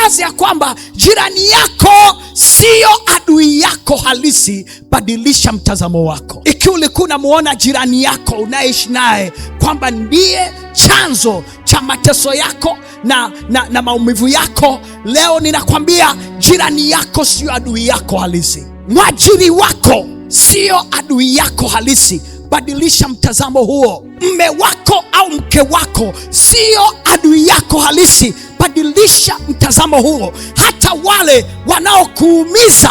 wazi ya kwamba jirani yako sio adui yako halisi. Badilisha mtazamo wako. Ikiwa ulikuwa unamuona jirani yako unaishi naye kwamba ndiye chanzo cha mateso yako na maumivu yako, leo ninakwambia jirani yako sio adui yako halisi. Mwajiri wako sio adui yako halisi. Badilisha mtazamo huo. Mme wako au mke wako sio adui yako halisi. Badilisha mtazamo huo. Hata wale wanaokuumiza,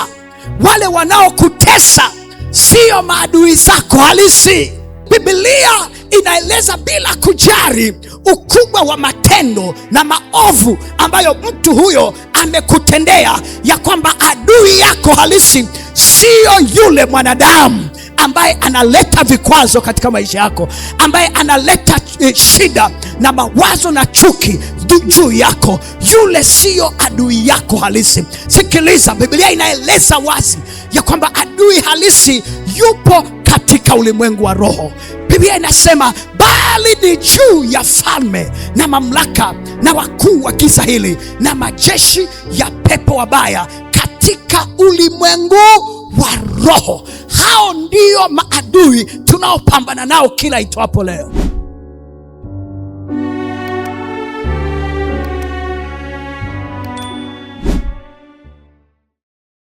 wale wanaokutesa sio maadui zako halisi. Biblia inaeleza bila kujali ukubwa wa matendo na maovu ambayo mtu huyo amekutendea, ya kwamba adui yako halisi sio yule mwanadamu ambaye analeta vikwazo katika maisha yako, ambaye analeta shida na mawazo na chuki juu yako. Yule sio adui yako halisi. Sikiliza, Biblia inaeleza wazi ya kwamba adui halisi yupo katika ulimwengu wa roho. Biblia inasema, bali ni juu ya falme na mamlaka na wakuu wa giza hili na majeshi ya pepo wabaya katika ulimwengu wa roho. Hao ndio maadui tunaopambana nao kila itwapo leo.